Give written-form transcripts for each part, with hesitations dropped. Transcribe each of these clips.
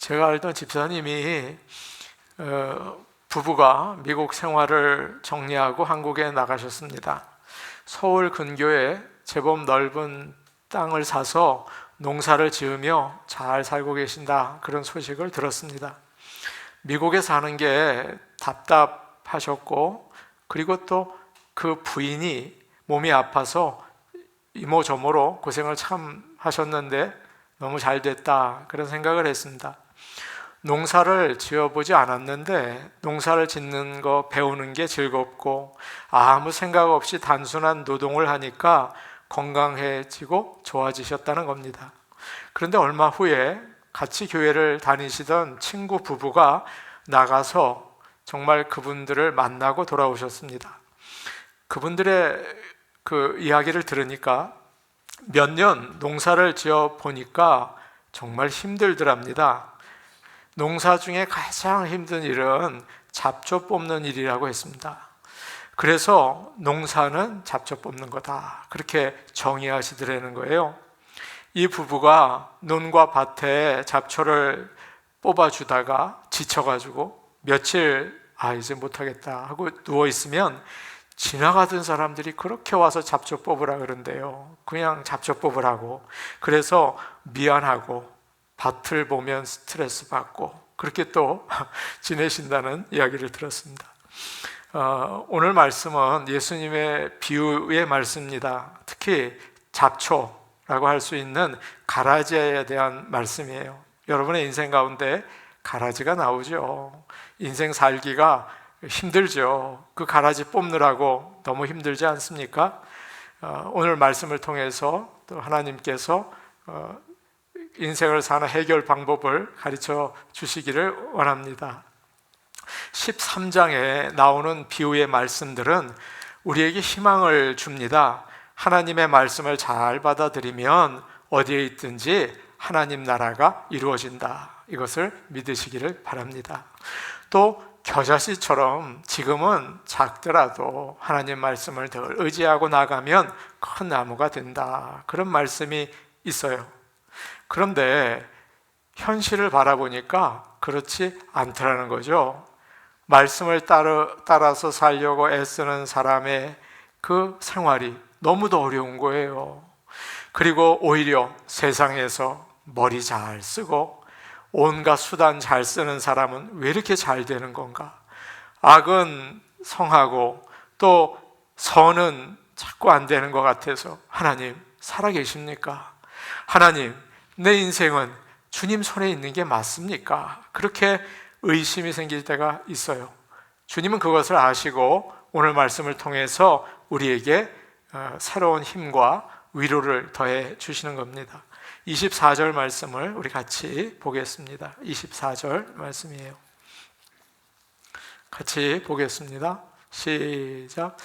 제가 알던 집사님이 부부가 미국 생활을 정리하고 한국에 나가셨습니다. 서울 근교에 제법 넓은 땅을 사서 농사를 지으며 잘 살고 계신다, 그런 소식을 들었습니다. 미국에 사는 게 답답하셨고, 그리고 또 그 부인이 몸이 아파서 이모저모로 고생을 참 하셨는데 너무 잘 됐다, 그런 생각을 했습니다. 농사를 지어보지 않았는데 농사를 짓는 거 배우는 게 즐겁고 아무 생각 없이 단순한 노동을 하니까 건강해지고 좋아지셨다는 겁니다. 그런데 얼마 후에 같이 교회를 다니시던 친구 부부가 나가서 정말 그분들을 만나고 돌아오셨습니다. 그분들의 그 이야기를 들으니까 몇 년 농사를 지어 보니까 정말 힘들더랍니다. 농사 중에 가장 힘든 일은 잡초 뽑는 일이라고 했습니다. 그래서 농사는 잡초 뽑는 거다, 그렇게 정의하시더라는 거예요. 이 부부가 논과 밭에 잡초를 뽑아주다가 지쳐가지고 며칠 이제 못하겠다 하고 누워있으면 지나가던 사람들이 그렇게 와서 잡초 뽑으라 그런대요. 그냥 잡초 뽑으라고. 그래서 미안하고 밭을 보면 스트레스 받고 그렇게 또 지내신다는 이야기를 들었습니다. 오늘 말씀은 예수님의 비유의 말씀입니다. 특히 잡초라고 할 수 있는 가라지에 대한 말씀이에요. 여러분의 인생 가운데 가라지가 나오죠. 인생 살기가 힘들죠. 그 가라지 뽑느라고 너무 힘들지 않습니까? 오늘 말씀을 통해서 또 하나님께서 인생을 사는 해결 방법을 가르쳐 주시기를 원합니다. 13장에 나오는 비유의 말씀들은 우리에게 희망을 줍니다. 하나님의 말씀을 잘 받아들이면 어디에 있든지 하나님 나라가 이루어진다, 이것을 믿으시기를 바랍니다. 또 겨자씨처럼 지금은 작더라도 하나님 말씀을 더 의지하고 나가면 큰 나무가 된다, 그런 말씀이 있어요. 그런데 현실을 바라보니까 그렇지 않더라는 거죠. 말씀을 따라서 살려고 애쓰는 사람의 그 생활이 너무도 어려운 거예요. 그리고 오히려 세상에서 머리 잘 쓰고 온갖 수단 잘 쓰는 사람은 왜 이렇게 잘 되는 건가? 악은 성하고 또 선은 자꾸 안 되는 것 같아서 하나님 살아계십니까? 하나님, 내 인생은 주님 손에 있는 게 맞습니까? 그렇게 의심이 생길 때가 있어요. 주님은 그것을 아시고 오늘 말씀을 통해서 우리에게 새로운 힘과 위로를 더해 주시는 겁니다. 24절 말씀을 우리 같이 보겠습니다. 24절 말씀이에요. 같이 보겠습니다. 시작.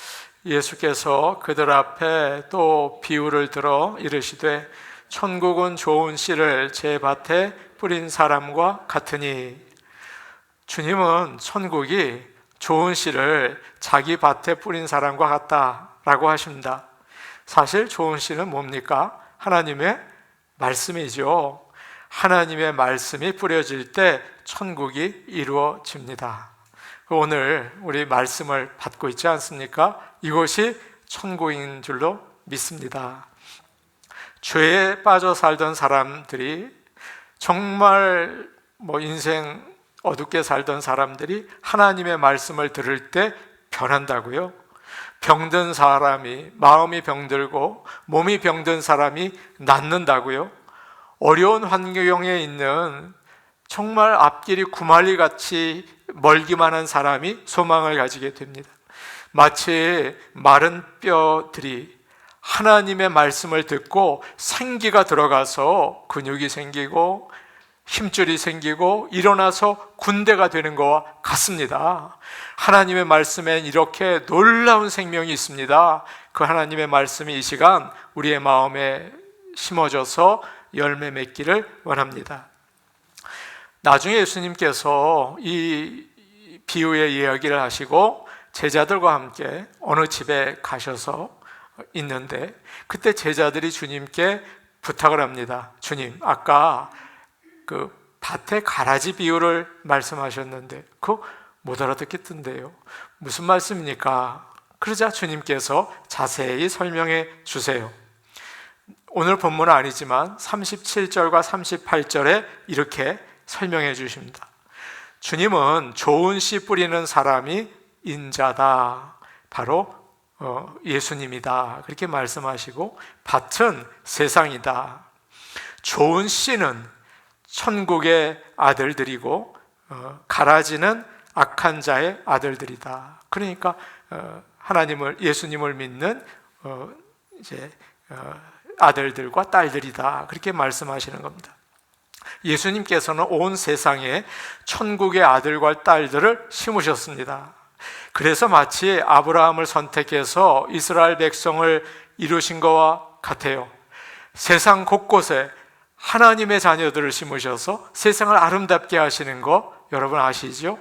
예수께서 그들 앞에 또 비유를 들어 이르시되 천국은 좋은 씨를 제 밭에 뿌린 사람과 같으니. 주님은 천국이 좋은 씨를 자기 밭에 뿌린 사람과 같다라고 하십니다. 사실 좋은 씨는 뭡니까? 하나님의 말씀이죠. 하나님의 말씀이 뿌려질 때 천국이 이루어집니다. 오늘 우리 말씀을 받고 있지 않습니까? 이것이 천국인 줄로 믿습니다. 죄에 빠져 살던 사람들이, 정말 인생 어둡게 살던 사람들이 하나님의 말씀을 들을 때 변한다고요? 병든 사람이, 마음이 병들고 몸이 병든 사람이 낫는다고요? 어려운 환경에 있는 정말 앞길이 구말리 같이 멀기만 한 사람이 소망을 가지게 됩니다. 마치 마른 뼈들이 하나님의 말씀을 듣고 생기가 들어가서 근육이 생기고 힘줄이 생기고 일어나서 군대가 되는 것과 같습니다. 하나님의 말씀엔 이렇게 놀라운 생명이 있습니다. 그 하나님의 말씀이 이 시간 우리의 마음에 심어져서 열매 맺기를 원합니다. 나중에 예수님께서 이 비유의 이야기를 하시고 제자들과 함께 어느 집에 가셔서 있는데, 그때 제자들이 주님께 부탁을 합니다. 주님, 아까 그 밭의 가라지 비유를 말씀하셨는데 그거 못 알아듣겠던데요. 무슨 말씀입니까? 그러자 주님께서 자세히 설명해 주세요. 오늘 본문은 아니지만 37절과 38절에 이렇게 설명해 주십니다. 주님은 좋은 씨 뿌리는 사람이 인자다, 바로 예수님이다, 그렇게 말씀하시고, 밭은 세상이다. 좋은 씨는 천국의 아들들이고 가라지는 악한 자의 아들들이다. 그러니까 하나님을, 예수님을 믿는 아들들과 딸들이다, 그렇게 말씀하시는 겁니다. 예수님께서는 온 세상에 천국의 아들과 딸들을 심으셨습니다. 그래서 마치 아브라함을 선택해서 이스라엘 백성을 이루신 것과 같아요. 세상 곳곳에 하나님의 자녀들을 심으셔서 세상을 아름답게 하시는 거 여러분 아시죠?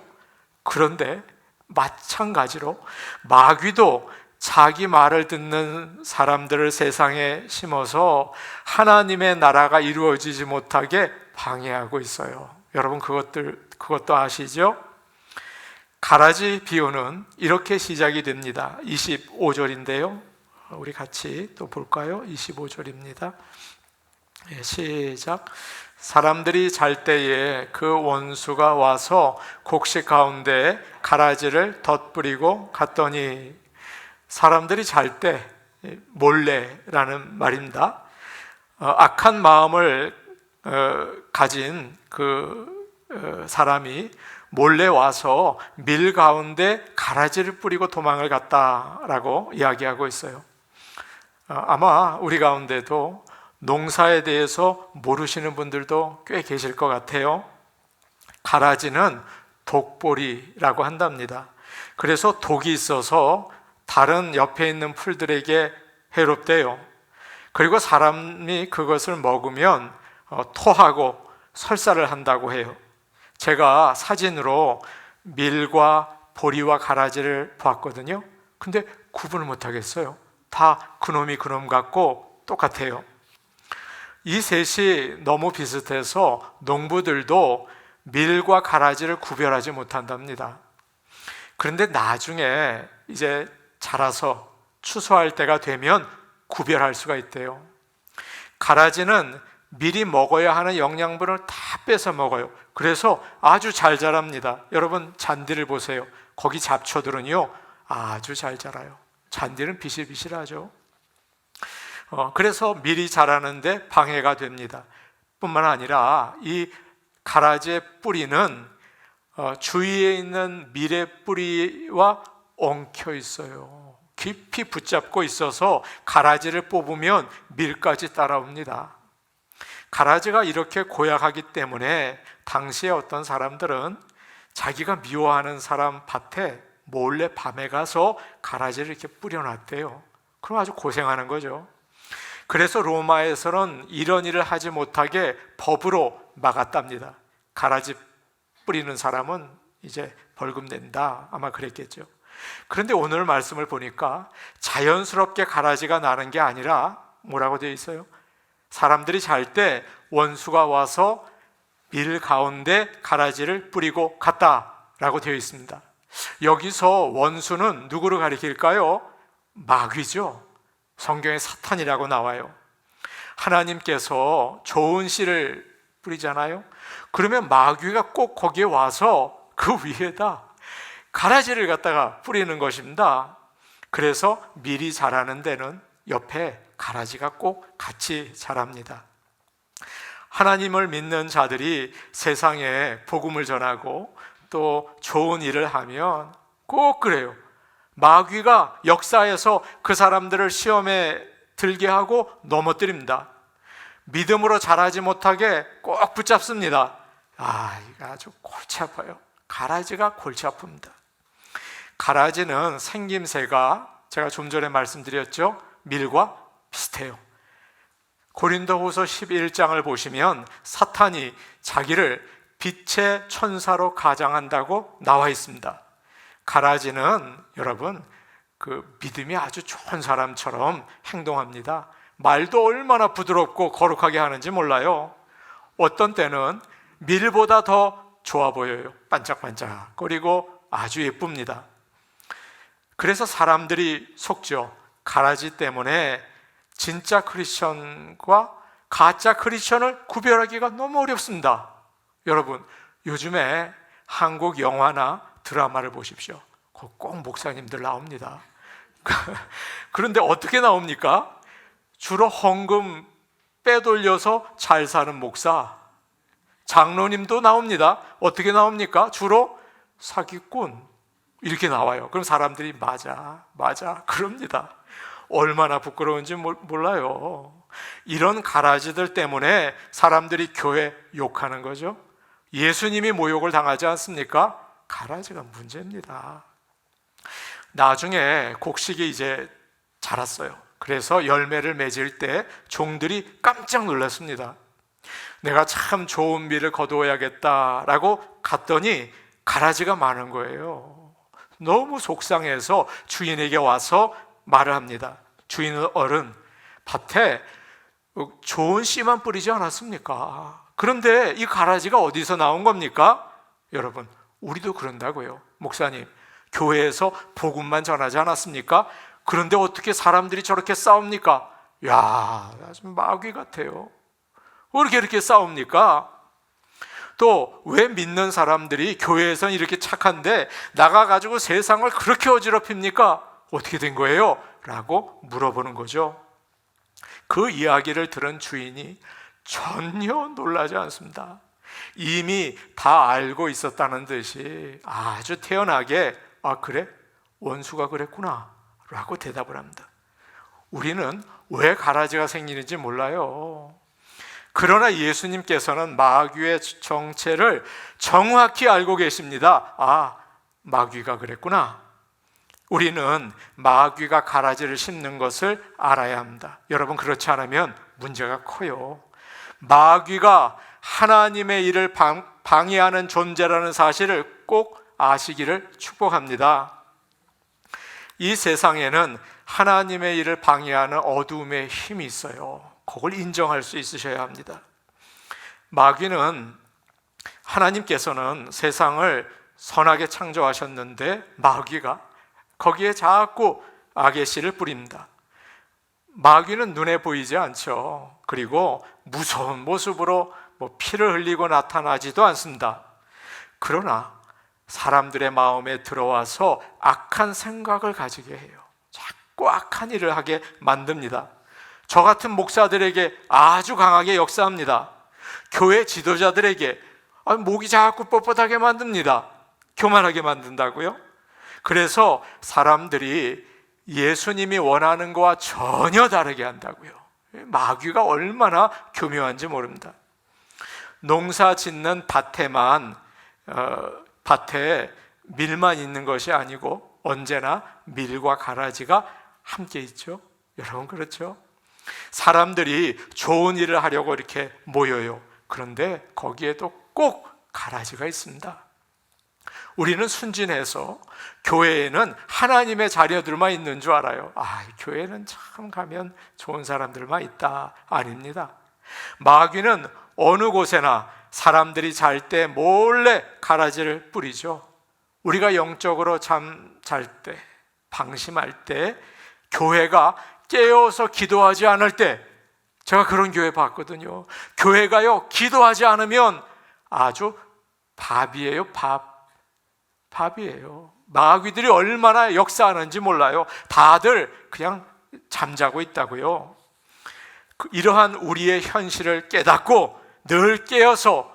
그런데 마찬가지로 마귀도 자기 말을 듣는 사람들을 세상에 심어서 하나님의 나라가 이루어지지 못하게 방해하고 있어요. 여러분 그것도 아시죠? 가라지 비유는 이렇게 시작이 됩니다. 25절인데요. 우리 같이 또 볼까요? 25절입니다. 시작. 사람들이 잘 때에 그 원수가 와서 곡식 가운데 가라지를 덧뿌리고 갔더니, 사람들이 잘 때, 몰래라는 말입니다. 악한 마음을 가진 그 사람이 몰래 와서 밀 가운데 가라지를 뿌리고 도망을 갔다라고 이야기하고 있어요. 아마 우리 가운데도 농사에 대해서 모르시는 분들도 꽤 계실 것 같아요. 가라지는 독보리라고 한답니다. 그래서 독이 있어서 다른 옆에 있는 풀들에게 해롭대요. 그리고 사람이 그것을 먹으면 토하고 설사를 한다고 해요. 제가 사진으로 밀과 보리와 가라지를 봤거든요. 근데 구분을 못 하겠어요. 다 그놈이 그놈 같고 똑같아요. 이 셋이 너무 비슷해서 농부들도 밀과 가라지를 구별하지 못한답니다. 그런데 나중에 이제 자라서 추수할 때가 되면 구별할 수가 있대요. 가라지는 밀이 먹어야 하는 영양분을 다 뺏어 먹어요. 그래서 아주 잘 자랍니다. 여러분 잔디를 보세요. 거기 잡초들은요 아주 잘 자라요. 잔디는 비실비실하죠. 그래서 밀이 자라는데 방해가 됩니다. 뿐만 아니라 이 가라지의 뿌리는 주위에 있는 밀의 뿌리와 엉켜 있어요. 깊이 붙잡고 있어서 가라지를 뽑으면 밀까지 따라옵니다. 가라지가 이렇게 고약하기 때문에 당시에 어떤 사람들은 자기가 미워하는 사람 밭에 몰래 밤에 가서 가라지를 이렇게 뿌려놨대요. 그럼 아주 고생하는 거죠. 그래서 로마에서는 이런 일을 하지 못하게 법으로 막았답니다. 가라지 뿌리는 사람은 이제 벌금 낸다, 아마 그랬겠죠. 그런데 오늘 말씀을 보니까 자연스럽게 가라지가 나는 게 아니라 뭐라고 되어 있어요? 사람들이 잘 때 원수가 와서 밀 가운데 가라지를 뿌리고 갔다라고 되어 있습니다. 여기서 원수는 누구를 가리킬까요? 마귀죠. 성경에 사탄이라고 나와요. 하나님께서 좋은 씨를 뿌리잖아요. 그러면 마귀가 꼭 거기에 와서 그 위에다 가라지를 갖다가 뿌리는 것입니다. 그래서 밀이 자라는 데는 옆에 가라지가 꼭 같이 자랍니다. 하나님을 믿는 자들이 세상에 복음을 전하고 또 좋은 일을 하면 꼭 그래요. 마귀가 역사에서 그 사람들을 시험에 들게 하고 넘어뜨립니다. 믿음으로 자라지 못하게 꼭 붙잡습니다. 이거 아주 골치 아파요. 가라지가 골치 아픕니다. 가라지는 생김새가 제가 좀 전에 말씀드렸죠. 밀과 비슷해요. 고린도후서 11장을 보시면 사탄이 자기를 빛의 천사로 가장한다고 나와 있습니다. 가라지는 여러분 그 믿음이 아주 좋은 사람처럼 행동합니다. 말도 얼마나 부드럽고 거룩하게 하는지 몰라요. 어떤 때는 밀보다 더 좋아 보여요. 반짝반짝거리고 아주 예쁩니다. 그래서 사람들이 속죠. 가라지 때문에 진짜 크리스천과 가짜 크리스천을 구별하기가 너무 어렵습니다. 여러분, 요즘에 한국 영화나 드라마를 보십시오. 꼭 목사님들 나옵니다. 그런데 어떻게 나옵니까? 주로 헌금 빼돌려서 잘 사는 목사, 장로님도 나옵니다. 어떻게 나옵니까? 주로 사기꾼 이렇게 나와요. 그럼 사람들이 맞아 그럽니다. 얼마나 부끄러운지 몰라요. 이런 가라지들 때문에 사람들이 교회 욕하는 거죠. 예수님이 모욕을 당하지 않습니까? 가라지가 문제입니다. 나중에 곡식이 이제 자랐어요. 그래서 열매를 맺을 때 종들이 깜짝 놀랐습니다. 내가 참 좋은 밀을 거두어야겠다라고 갔더니 가라지가 많은 거예요. 너무 속상해서 주인에게 와서 말을 합니다. 주인 어른, 밭에 좋은 씨만 뿌리지 않았습니까? 그런데 이 가라지가 어디서 나온 겁니까? 여러분, 우리도 그런다고요. 목사님, 교회에서 복음만 전하지 않았습니까? 그런데 어떻게 사람들이 저렇게 싸웁니까? 야, 아주 마귀 같아요. 왜 이렇게 싸웁니까? 또 왜 믿는 사람들이 교회에선 이렇게 착한데 나가가지고 세상을 그렇게 어지럽힙니까? 어떻게 된 거예요? 라고 물어보는 거죠. 그 이야기를 들은 주인이 전혀 놀라지 않습니다. 이미 다 알고 있었다는 듯이 아주 태연하게 아 그래? 원수가 그랬구나 라고 대답을 합니다. 우리는 왜 가라지가 생기는지 몰라요. 그러나 예수님께서는 마귀의 정체를 정확히 알고 계십니다. 아, 마귀가 그랬구나. 우리는 마귀가 가라지를 심는 것을 알아야 합니다. 여러분, 그렇지 않으면 문제가 커요. 마귀가 하나님의 일을 방해하는 존재라는 사실을 꼭 아시기를 축복합니다. 이 세상에는 하나님의 일을 방해하는 어두움의 힘이 있어요. 그걸 인정할 수 있으셔야 합니다. 마귀는 하나님께서는 세상을 선하게 창조하셨는데 마귀가 거기에 자꾸 악의 씨를 뿌립니다. 마귀는 눈에 보이지 않죠. 그리고 무서운 모습으로 피를 흘리고 나타나지도 않습니다. 그러나 사람들의 마음에 들어와서 악한 생각을 가지게 해요. 자꾸 악한 일을 하게 만듭니다. 저 같은 목사들에게 아주 강하게 역사합니다. 교회 지도자들에게 목이 자꾸 뻣뻣하게 만듭니다. 교만하게 만든다고요? 그래서 사람들이 예수님이 원하는 것과 전혀 다르게 한다고요. 마귀가 얼마나 교묘한지 모릅니다. 농사 짓는 밭에 밀만 있는 것이 아니고 언제나 밀과 가라지가 함께 있죠. 여러분, 그렇죠? 사람들이 좋은 일을 하려고 이렇게 모여요. 그런데 거기에도 꼭 가라지가 있습니다. 우리는 순진해서 교회에는 하나님의 자녀들만 있는 줄 알아요. 교회는 참 가면 좋은 사람들만 있다. 아닙니다. 마귀는 어느 곳에나 사람들이 잘 때 몰래 가라지를 뿌리죠. 우리가 영적으로 잠 잘 때, 방심할 때, 교회가 깨어서 기도하지 않을 때, 제가 그런 교회 봤거든요. 교회가요, 기도하지 않으면 아주 밥이에요. 밥이에요. 마귀들이 얼마나 역사하는지 몰라요. 다들 그냥 잠자고 있다고요. 이러한 우리의 현실을 깨닫고 늘 깨어서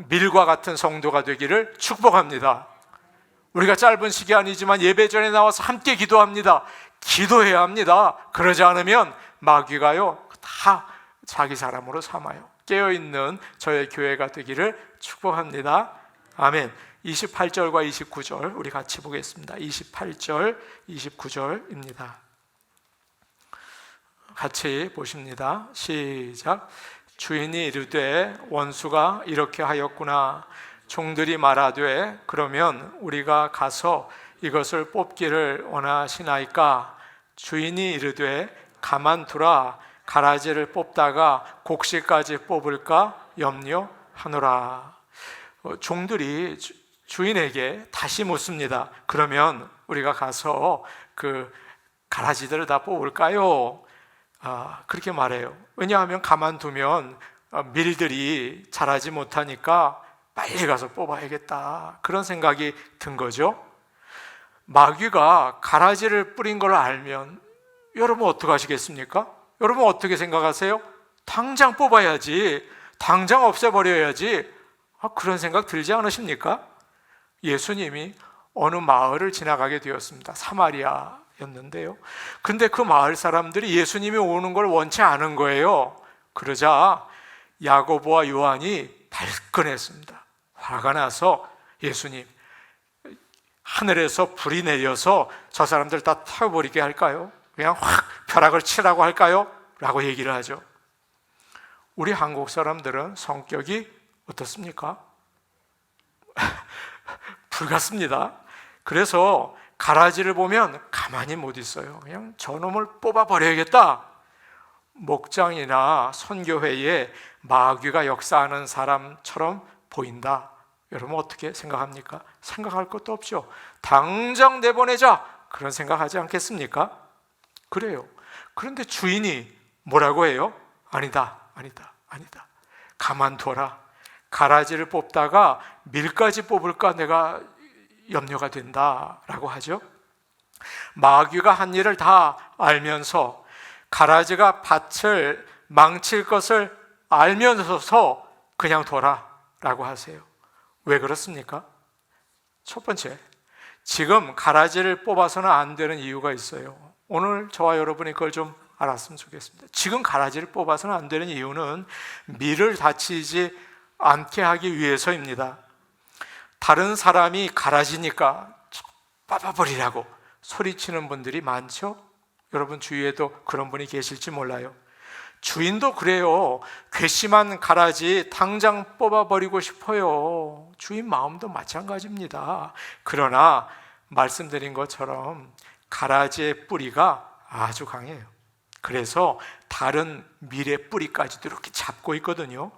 밀과 같은 성도가 되기를 축복합니다. 우리가 짧은 시간이지만 예배 전에 나와서 함께 기도합니다. 기도해야 합니다. 그러지 않으면 마귀가요 다 자기 사람으로 삼아요. 깨어있는 저의 교회가 되기를 축복합니다. 아멘. 28절과 29절 우리 같이 보겠습니다. 28절, 29절입니다. 같이 보십니다. 시작. 주인이 이르되 원수가 이렇게 하였구나. 종들이 말하되 그러면 우리가 가서 이것을 뽑기를 원하시나이까? 주인이 이르되 가만두라. 가라지를 뽑다가 곡식까지 뽑을까 염려하느니라. 하노라. 종들이 주인에게 다시 묻습니다. 그러면 우리가 가서 그 가라지들을 다 뽑을까요? 그렇게 말해요. 왜냐하면 가만두면 밀들이 자라지 못하니까 빨리 가서 뽑아야겠다, 그런 생각이 든 거죠. 마귀가 가라지를 뿌린 걸 알면 여러분 어떻게 하시겠습니까? 여러분 어떻게 생각하세요? 당장 뽑아야지, 당장 없애버려야지, 그런 생각 들지 않으십니까? 예수님이 어느 마을을 지나가게 되었습니다. 사마리아였는데요. 근데 그 마을 사람들이 예수님이 오는 걸 원치 않은 거예요. 그러자 야고보와 요한이 발끈했습니다. 화가 나서 예수님, 하늘에서 불이 내려서 저 사람들 다 태워버리게 할까요? 그냥 확 벼락을 치라고 할까요? 라고 얘기를 하죠. 우리 한국 사람들은 성격이 어떻습니까? 불같습니다. 그래서 가라지를 보면 가만히 못 있어요. 그냥 저놈을 뽑아버려야겠다. 목장이나 선교회에 마귀가 역사하는 사람처럼 보인다. 여러분 어떻게 생각합니까? 생각할 것도 없죠. 당장 내보내자, 그런 생각하지 않겠습니까? 그래요. 그런데 주인이 뭐라고 해요? 아니다. 가만둬라. 가라지를 뽑다가 밀까지 뽑을까 내가 염려가 된다라고 하죠. 마귀가 한 일을 다 알면서 가라지가 밭을 망칠 것을 알면서 그냥 둬라라고 하세요. 왜 그렇습니까? 첫 번째, 지금 가라지를 뽑아서는 안 되는 이유가 있어요. 오늘 저와 여러분이 그걸 좀 알았으면 좋겠습니다. 지금 가라지를 뽑아서는 안 되는 이유는 밀을 다치지 않게 하기 위해서입니다. 다른 사람이 가라지니까 뽑아버리라고 소리치는 분들이 많죠? 여러분 주위에도 그런 분이 계실지 몰라요. 주인도 그래요. 괘씸한 가라지 당장 뽑아버리고 싶어요. 주인 마음도 마찬가지입니다. 그러나 말씀드린 것처럼 가라지의 뿌리가 아주 강해요. 그래서 다른 밀의 뿌리까지도 이렇게 잡고 있거든요.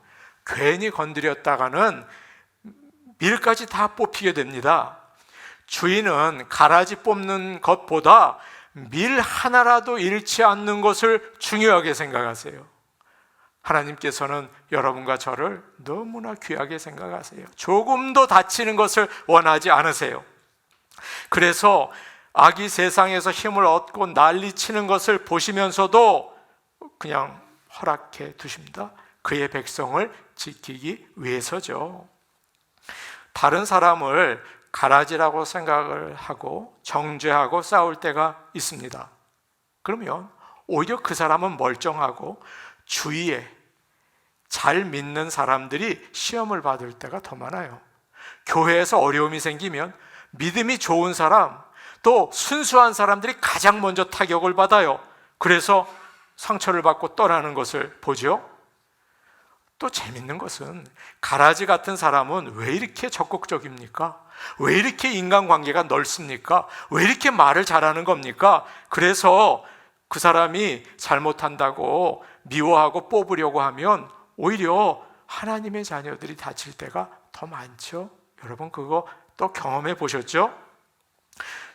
괜히 건드렸다가는 밀까지 다 뽑히게 됩니다. 주인은 가라지 뽑는 것보다 밀 하나라도 잃지 않는 것을 중요하게 생각하세요. 하나님께서는 여러분과 저를 너무나 귀하게 생각하세요. 조금도 다치는 것을 원하지 않으세요. 그래서 악이 세상에서 힘을 얻고 난리치는 것을 보시면서도 그냥 허락해 두십니다. 그의 백성을 지키기 위해서죠. 다른 사람을 가라지라고 생각을 하고 정죄하고 싸울 때가 있습니다. 그러면 오히려 그 사람은 멀쩡하고 주위에 잘 믿는 사람들이 시험을 받을 때가 더 많아요. 교회에서 어려움이 생기면 믿음이 좋은 사람, 또 순수한 사람들이 가장 먼저 타격을 받아요. 그래서 상처를 받고 떠나는 것을 보죠. 또 재밌는 것은 가라지 같은 사람은 왜 이렇게 적극적입니까? 왜 이렇게 인간관계가 넓습니까? 왜 이렇게 말을 잘하는 겁니까? 그래서 그 사람이 잘못한다고 미워하고 뽑으려고 하면 오히려 하나님의 자녀들이 다칠 때가 더 많죠. 여러분 그거 또 경험해 보셨죠?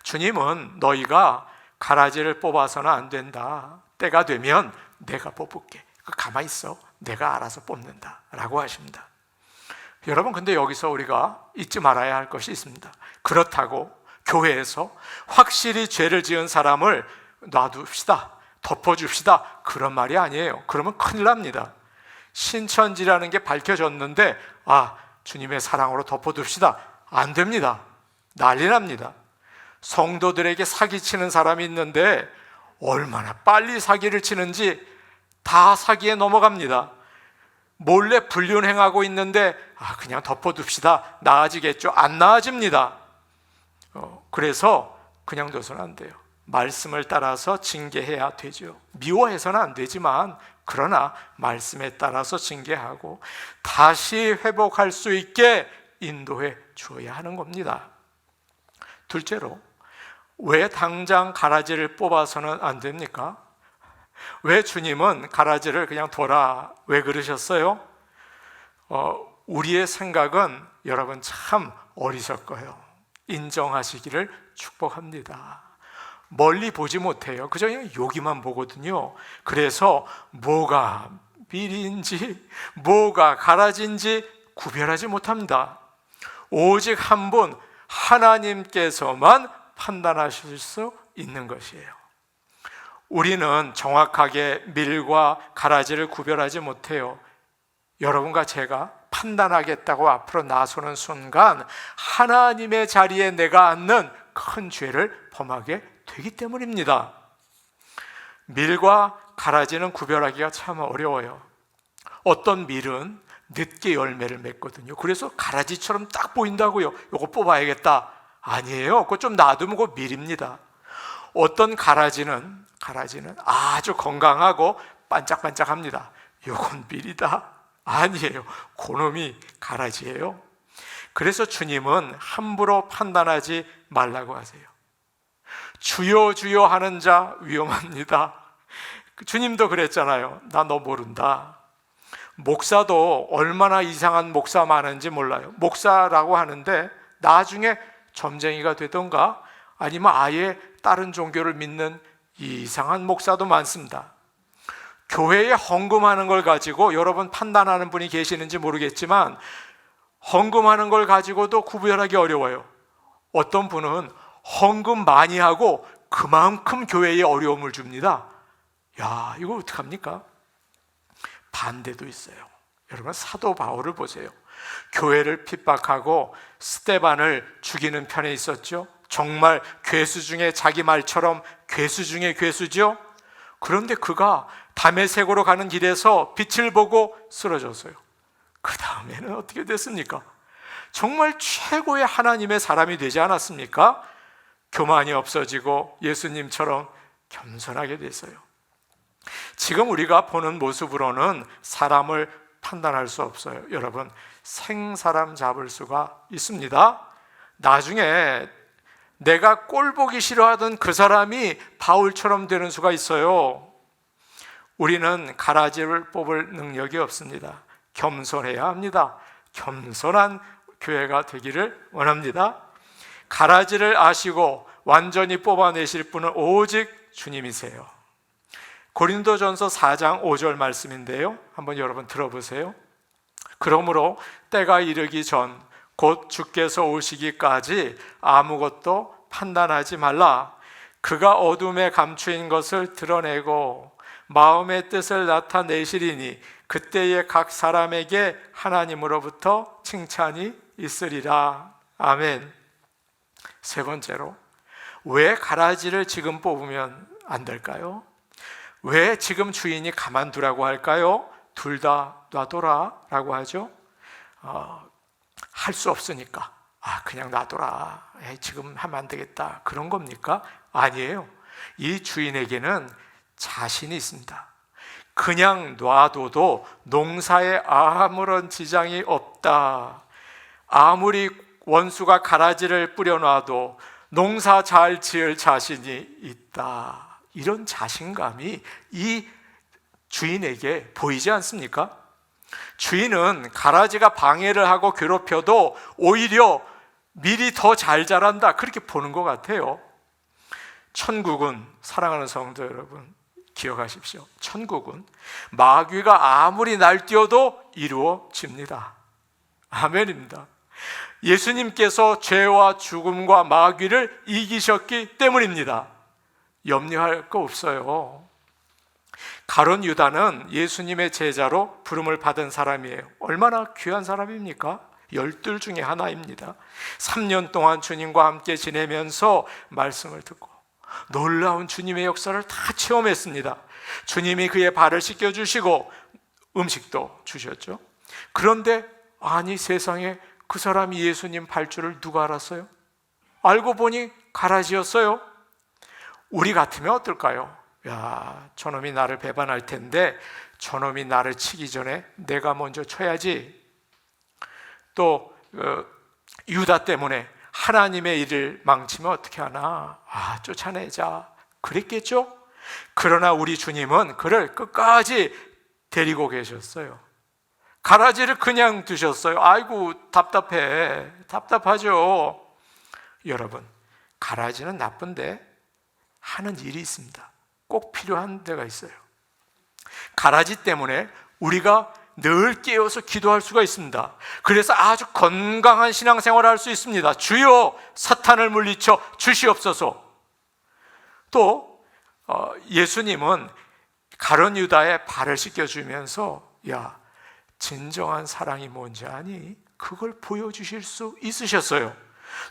주님은 너희가 가라지를 뽑아서는 안 된다. 때가 되면 내가 뽑을게. 가만히 있어. 내가 알아서 뽑는다 라고 하십니다. 여러분 근데 여기서 우리가 잊지 말아야 할 것이 있습니다. 그렇다고 교회에서 확실히 죄를 지은 사람을 놔둡시다, 덮어줍시다, 그런 말이 아니에요. 그러면 큰일 납니다. 신천지라는 게 밝혀졌는데 주님의 사랑으로 덮어둡시다, 안 됩니다. 난리 납니다. 성도들에게 사기치는 사람이 있는데 얼마나 빨리 사기를 치는지 다 사기에 넘어갑니다. 몰래 불륜행하고 있는데 그냥 덮어둡시다, 나아지겠죠? 안 나아집니다. 그래서 그냥 둬서는 안 돼요. 말씀을 따라서 징계해야 되죠. 미워해서는 안 되지만 그러나 말씀에 따라서 징계하고 다시 회복할 수 있게 인도해 주어야 하는 겁니다. 둘째로, 왜 당장 가라지를 뽑아서는 안 됩니까? 왜 주님은 가라지를 그냥 둬라, 왜 그러셨어요? 우리의 생각은 여러분 참 어리석어요. 인정하시기를 축복합니다. 멀리 보지 못해요. 그저 그냥 여기만 보거든요. 그래서 뭐가 미리인지 뭐가 가라지인지 구별하지 못합니다. 오직 한 분 하나님께서만 판단하실 수 있는 것이에요. 우리는 정확하게 밀과 가라지를 구별하지 못해요. 여러분과 제가 판단하겠다고 앞으로 나서는 순간 하나님의 자리에 내가 앉는 큰 죄를 범하게 되기 때문입니다. 밀과 가라지는 구별하기가 참 어려워요. 어떤 밀은 늦게 열매를 맺거든요. 그래서 가라지처럼 딱 보인다고요. 이거 뽑아야겠다. 아니에요. 그거 좀 놔두면 그거 밀입니다. 어떤 가라지는 아주 건강하고 반짝반짝합니다. 이건 밀이다. 아니에요. 그놈이 가라지예요. 그래서 주님은 함부로 판단하지 말라고 하세요. 주여 주여 하는 자 위험합니다. 주님도 그랬잖아요. 나 너 모른다. 목사도 얼마나 이상한 목사 많은지 몰라요. 목사라고 하는데 나중에 점쟁이가 되던가 아니면 아예 다른 종교를 믿는 이상한 목사도 많습니다. 교회에 헌금하는 걸 가지고 여러분 판단하는 분이 계시는지 모르겠지만 헌금하는 걸 가지고도 구별하기 어려워요. 어떤 분은 헌금 많이 하고 그만큼 교회에 어려움을 줍니다. 야, 이거 어떡합니까? 반대도 있어요. 여러분 사도 바울을 보세요. 교회를 핍박하고 스데반을 죽이는 편에 있었죠. 정말 괴수 중에 자기 말처럼 괴수 중에 괴수죠. 그런데 그가 다메섹으로 가는 길에서 빛을 보고 쓰러졌어요. 그 다음에는 어떻게 됐습니까? 정말 최고의 하나님의 사람이 되지 않았습니까? 교만이 없어지고 예수님처럼 겸손하게 됐어요. 지금 우리가 보는 모습으로는 사람을 판단할 수 없어요. 여러분, 생사람 잡을 수가 있습니다. 나중에 내가 꼴 보기 싫어하던 그 사람이 바울처럼 되는 수가 있어요. 우리는 가라지를 뽑을 능력이 없습니다. 겸손해야 합니다. 겸손한 교회가 되기를 원합니다. 가라지를 아시고 완전히 뽑아내실 분은 오직 주님이세요. 고린도전서 4장 5절 말씀인데요, 한번 여러분 들어보세요. 그러므로 때가 이르기 전 곧 주께서 오시기까지 아무것도 판단하지 말라. 그가 어둠에 감추인 것을 드러내고 마음의 뜻을 나타내시리니 그때에 각 사람에게 하나님으로부터 칭찬이 있으리라. 아멘. 세 번째로, 왜 가라지를 지금 뽑으면 안 될까요? 왜 지금 주인이 가만두라고 할까요? 둘 다 놔둬라 라고 하죠. 할 수 없으니까 그냥 놔둬라, 지금 하면 안 되겠다, 그런 겁니까? 아니에요. 이 주인에게는 자신이 있습니다. 그냥 놔둬도 농사에 아무런 지장이 없다. 아무리 원수가 가라지를 뿌려놔도 농사 잘 지을 자신이 있다. 이런 자신감이 이 주인에게 보이지 않습니까? 주인은 가라지가 방해를 하고 괴롭혀도 오히려 밀이 더 잘 자란다, 그렇게 보는 것 같아요. 천국은, 사랑하는 성도 여러분 기억하십시오. 천국은 마귀가 아무리 날뛰어도 이루어집니다. 아멘입니다. 예수님께서 죄와 죽음과 마귀를 이기셨기 때문입니다. 염려할 거 없어요. 가룟 유다는 예수님의 제자로 부름을 받은 사람이에요. 얼마나 귀한 사람입니까? 12 중에 하나입니다. 3년 동안 주님과 함께 지내면서 말씀을 듣고 놀라운 주님의 역사를 다 체험했습니다. 주님이 그의 발을 씻겨주시고 음식도 주셨죠. 그런데 아니 세상에, 그 사람이 예수님 발주를 누가 알았어요? 알고 보니 가라지였어요. 우리 같으면 어떨까요? 야, 저놈이 나를 배반할 텐데 저놈이 나를 치기 전에 내가 먼저 쳐야지. 또 유다 때문에 하나님의 일을 망치면 어떻게 하나, 쫓아내자, 그랬겠죠? 그러나 우리 주님은 그를 끝까지 데리고 계셨어요. 가라지를 그냥 두셨어요. 아이고 답답하죠. 여러분, 가라지는 나쁜데 하는 일이 있습니다. 꼭 필요한 데가 있어요. 가라지 때문에 우리가 늘 깨어서 기도할 수가 있습니다. 그래서 아주 건강한 신앙생활을 할 수 있습니다. 주여 사탄을 물리쳐 주시옵소서. 또 예수님은 가룟 유다의 발을 씻겨주면서 야, 진정한 사랑이 뭔지 아니? 그걸 보여주실 수 있으셨어요.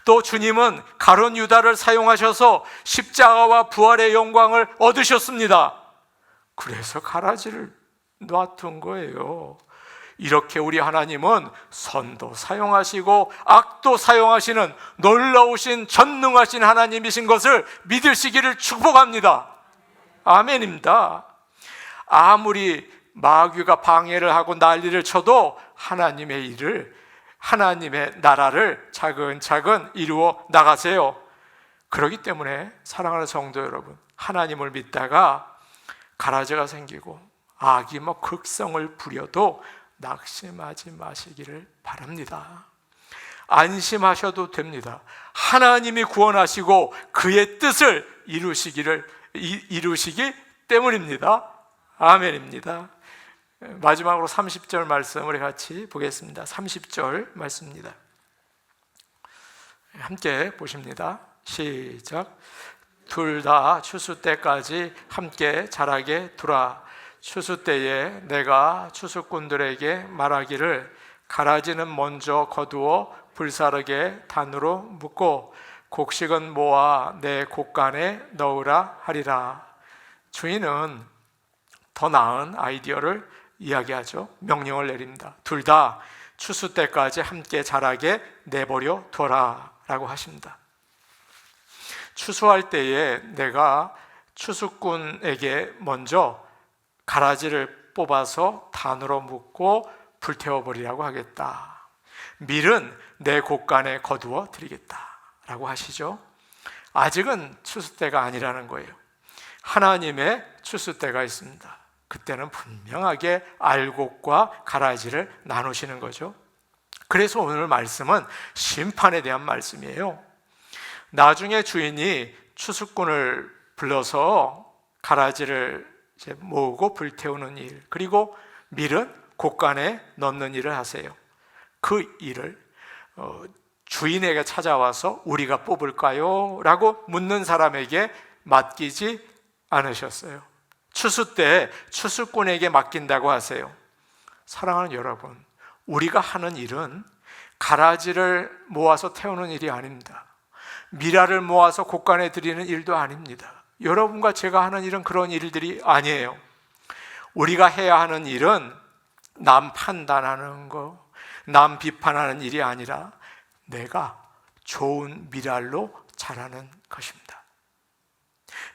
또 주님은 가룟 유다를 사용하셔서 십자가와 부활의 영광을 얻으셨습니다. 그래서 가라지를 놔둔 거예요. 이렇게 우리 하나님은 선도 사용하시고 악도 사용하시는 놀라우신 전능하신 하나님이신 것을 믿으시기를 축복합니다. 아멘입니다. 아무리 마귀가 방해를 하고 난리를 쳐도 하나님의 일을, 하나님의 나라를 차근차근 이루어 나가세요. 그렇기 때문에 사랑하는 성도 여러분, 하나님을 믿다가 가라지가 생기고 악이 극성을 부려도 낙심하지 마시기를 바랍니다. 안심하셔도 됩니다. 하나님이 구원하시고 그의 뜻을 이루시기 때문입니다. 아멘입니다. 마지막으로 30절 말씀 우리 같이 보겠습니다. 30절 말씀입니다. 함께 보십니다. 시작. 둘 다 추수 때까지 함께 자라게 두라. 추수 때에 내가 추수꾼들에게 말하기를 가라지는 먼저 거두어 불사르게 단으로 묶고 곡식은 모아 내 곡간에 넣으라 하리라. 주인은 더 나은 아이디어를 이야기하죠. 명령을 내립니다. 둘 다 추수 때까지 함께 자라게 내버려 둬라 라고 하십니다. 추수할 때에 내가 추수꾼에게 먼저 가라지를 뽑아서 단으로 묶고 불태워버리라고 하겠다. 밀은 내 곡간에 거두어 드리겠다 라고 하시죠. 아직은 추수 때가 아니라는 거예요. 하나님의 추수 때가 있습니다. 그때는 분명하게 알곡과 가라지를 나누시는 거죠. 그래서 오늘 말씀은 심판에 대한 말씀이에요. 나중에 주인이 추수꾼을 불러서 가라지를 이제 모으고 불태우는 일, 그리고 밀은 곡간에 넣는 일을 하세요. 그 일을 주인에게 찾아와서 우리가 뽑을까요? 라고 묻는 사람에게 맡기지 않으셨어요. 추수 때 추수꾼에게 맡긴다고 하세요. 사랑하는 여러분, 우리가 하는 일은 가라지를 모아서 태우는 일이 아닙니다. 미라를 모아서 곡간에 드리는 일도 아닙니다. 여러분과 제가 하는 일은 그런 일들이 아니에요. 우리가 해야 하는 일은 남 판단하는 거, 남 비판하는 일이 아니라 내가 좋은 미랄로 자라는 것입니다.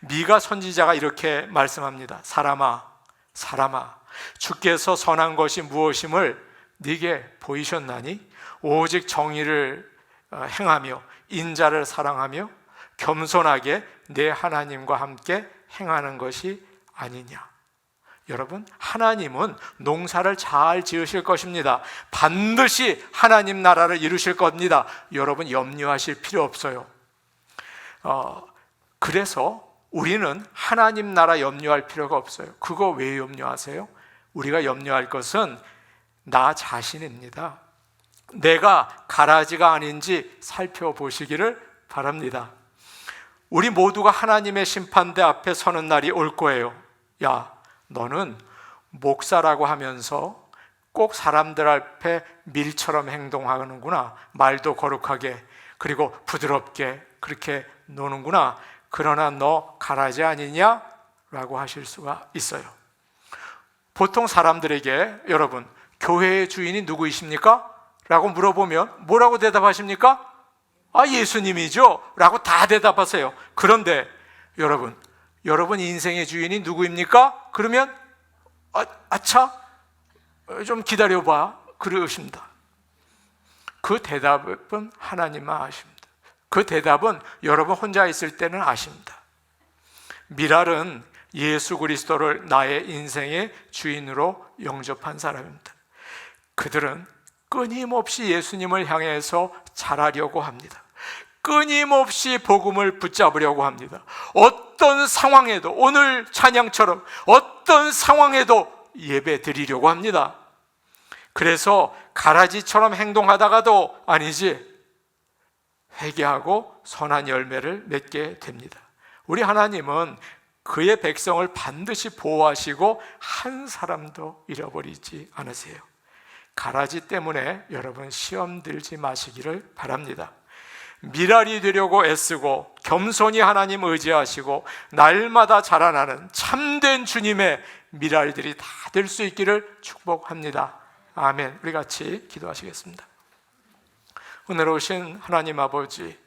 미가 선지자가 이렇게 말씀합니다. 사람아 주께서 선한 것이 무엇임을 네게 보이셨나니 오직 정의를 행하며 인자를 사랑하며 겸손하게 내 하나님과 함께 행하는 것이 아니냐. 여러분, 하나님은 농사를 잘 지으실 것입니다. 반드시 하나님 나라를 이루실 겁니다. 여러분 염려하실 필요 없어요. 그래서 우리는 하나님 나라 염려할 필요가 없어요. 그거 왜 염려하세요? 우리가 염려할 것은 나 자신입니다. 내가 가라지가 아닌지 살펴보시기를 바랍니다. 우리 모두가 하나님의 심판대 앞에 서는 날이 올 거예요. 야, 너는 목사라고 하면서 꼭 사람들 앞에 밀처럼 행동하는구나. 말도 거룩하게, 그리고 부드럽게 그렇게 노는구나. 그러나 너 가라지 아니냐? 라고 하실 수가 있어요. 보통 사람들에게 여러분, 교회의 주인이 누구이십니까? 라고 물어보면 뭐라고 대답하십니까? 예수님이죠 라고 다 대답하세요. 그런데 여러분 인생의 주인이 누구입니까? 그러면 아차 좀 기다려봐 그러십니다. 그 대답은 하나님만 아십니다. 그 대답은 여러분 혼자 있을 때는 아십니다. 미랄은 예수 그리스도를 나의 인생의 주인으로 영접한 사람입니다. 그들은 끊임없이 예수님을 향해서 잘하려고 합니다. 끊임없이 복음을 붙잡으려고 합니다. 어떤 상황에도, 오늘 찬양처럼 어떤 상황에도 예배 드리려고 합니다. 그래서 가라지처럼 행동하다가도 아니지, 회개하고 선한 열매를 맺게 됩니다. 우리 하나님은 그의 백성을 반드시 보호하시고 한 사람도 잃어버리지 않으세요. 가라지 때문에 여러분 시험 들지 마시기를 바랍니다. 미랄이 되려고 애쓰고 겸손히 하나님 의지하시고 날마다 자라나는 참된 주님의 미랄들이 다 될 수 있기를 축복합니다. 아멘. 우리 같이 기도하시겠습니다. 오늘 오신 하나님 아버지,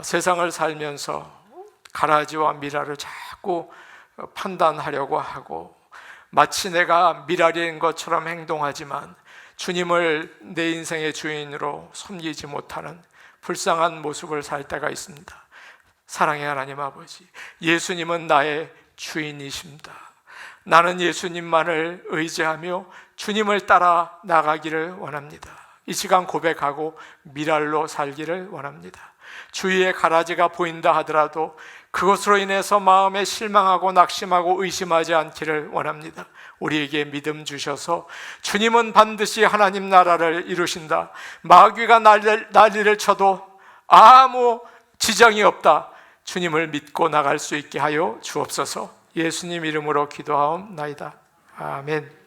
세상을 살면서 가라지와 미랄을 자꾸 판단하려고 하고 마치 내가 미랄인 것처럼 행동하지만 주님을 내 인생의 주인으로 섬기지 못하는 불쌍한 모습을 살 때가 있습니다. 사랑의 하나님 아버지, 예수님은 나의 주인이십니다. 나는 예수님만을 의지하며 주님을 따라 나가기를 원합니다. 이 시간 고백하고 미랄로 살기를 원합니다. 주위에 가라지가 보인다 하더라도 그것으로 인해서 마음에 실망하고 낙심하고 의심하지 않기를 원합니다. 우리에게 믿음 주셔서 주님은 반드시 하나님 나라를 이루신다, 마귀가 난리를 쳐도 아무 지장이 없다, 주님을 믿고 나갈 수 있게 하여 주옵소서. 예수님 이름으로 기도하옵나이다. 아멘.